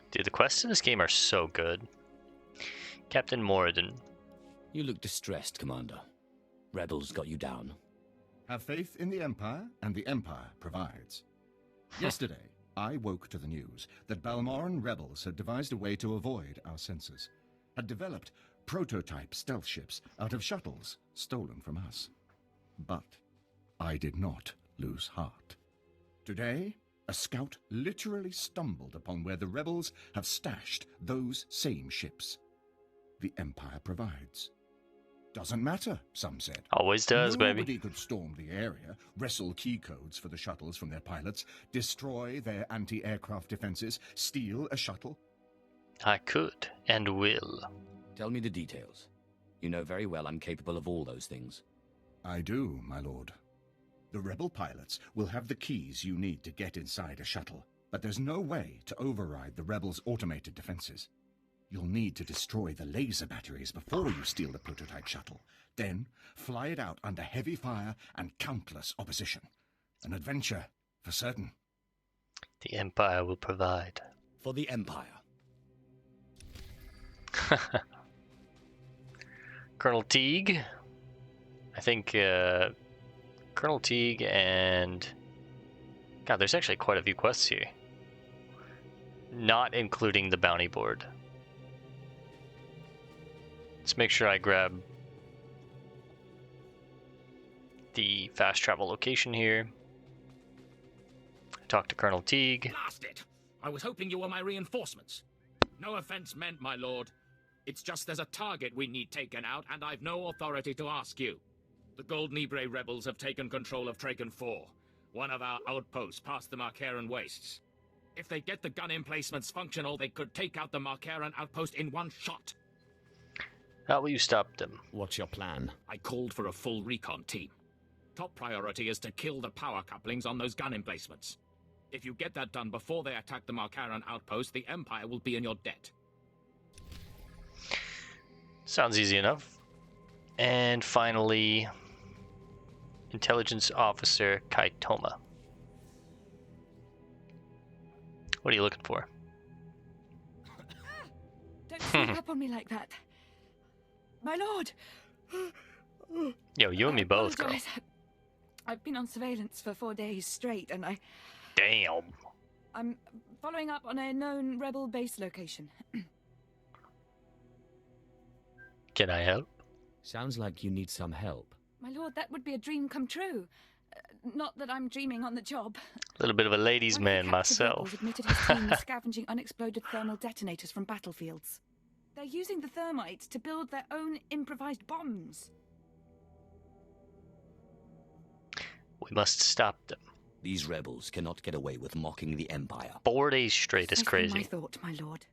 Dude, the quests in this game are so good. Captain Moradin. You look distressed, Commander. Rebels got you down. Have faith in the Empire, and the Empire provides. Yesterday, I woke to the news that Balmorran rebels had devised a way to avoid our sensors, had developed prototype stealth ships out of shuttles stolen from us. But I did not lose heart. Today, a scout literally stumbled upon where the rebels have stashed those same ships. The Empire provides. Doesn't matter, some said. Always does, baby. Nobody could storm the area, wrestle key codes for the shuttles from their pilots, destroy their anti-aircraft defenses, steal a shuttle. I could, and will. Tell me the details. You know very well I'm capable of all those things. I do, my lord. The rebel pilots will have the keys you need to get inside a shuttle, but there's no way to override the rebels' automated defenses. You'll need to destroy the laser batteries before you steal the prototype shuttle, then fly it out under heavy fire and countless opposition. An adventure, for certain. The Empire will provide. For the Empire. Colonel Teague. I think Colonel Teague and... God, there's actually quite a few quests here. Not including the bounty board. Let's make sure I grab the fast travel location here. Talk to Colonel Teague. Blast it! I was hoping you were my reinforcements. No offense meant, my lord. It's just there's a target we need taken out, and I've no authority to ask you. The Gold Nibre rebels have taken control of Traken 4, one of our outposts past the Marcaran Wastes. If they get the gun emplacements functional, they could take out the Marcaran outpost in one shot. How will you stop them? What's your plan? I called for a full recon team. Top priority is to kill the power couplings on those gun emplacements. If you get that done before they attack the Marcaran outpost, the Empire will be in your debt. Sounds easy enough. And finally, Intelligence Officer Kaitoma. What are you looking for? Don't sneak up on me like that. My lord! Yo, you and me both, girl. I've been on surveillance for 4 days straight, and Damn. I'm following up on a known rebel base location. Can I help? Sounds like you need some help. My lord, that would be a dream come true. Not that I'm dreaming on the job. A little bit of a ladies' man myself. Admitted his team is scavenging unexploded thermal detonators from battlefields. They're using the thermite to build their own improvised bombs. We must stop them. These rebels cannot get away with mocking the Empire. 4 days straight is crazy. My thought, my lord.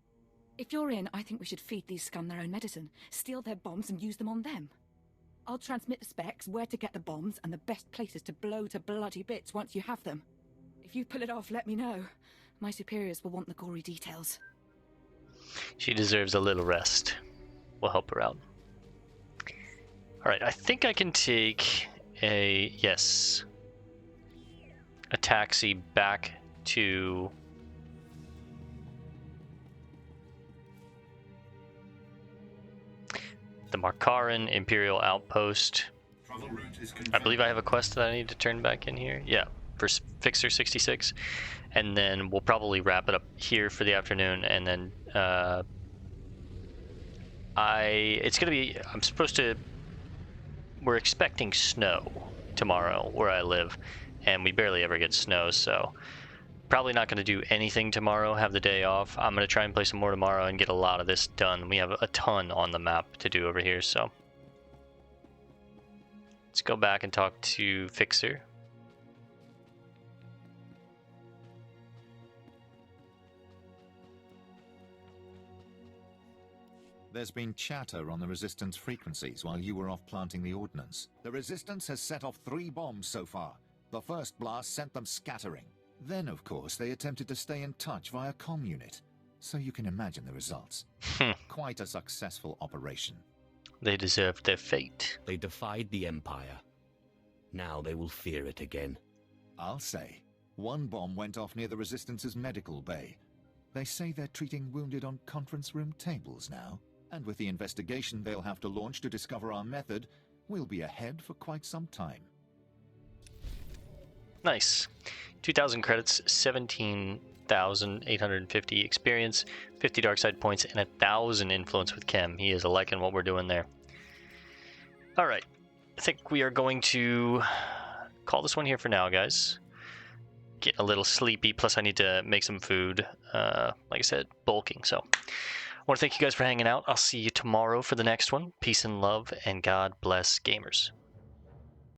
If you're in, I think we should feed these scum their own medicine, steal their bombs and use them on them. I'll transmit the specs, where to get the bombs, and the best places to blow to bloody bits once you have them. If you pull it off, let me know. My superiors will want the gory details. She deserves a little rest. We'll help her out. Alright, I think I can take a taxi back to the Marcaran Imperial Outpost. I believe I have a quest that I need to turn back in here. Yeah, for Fixer 66. And then we'll probably wrap it up here for the afternoon, and then we're expecting snow tomorrow where I live, and we barely ever get snow, so Probably not going to do anything tomorrow, have the day off. I'm going to try and play some more tomorrow and get a lot of this done. We have a ton on the map to do over here, so. Let's go back and talk to Fixer. There's been chatter on the Resistance frequencies while you were off planting the ordnance. The Resistance has set off 3 bombs so far. The first blast sent them scattering. Then, of course, they attempted to stay in touch via comm unit. So you can imagine the results. Quite a successful operation. They deserved their fate. They defied the Empire. Now they will fear it again. I'll say. 1 bomb went off near the Resistance's medical bay. They say they're treating wounded on conference room tables now. And with the investigation they'll have to launch to discover our method, we'll be ahead for quite some time. Nice. 2,000 credits, 17,850 experience, 50 dark side points, and 1,000 influence with Chem. He is liking what we're doing there. All right. I think we are going to call this one here for now, guys. Get a little sleepy, plus I need to make some food. Like I said, bulking, so... I want to thank you guys for hanging out. I'll see you tomorrow for the next one. Peace and love, and God bless gamers.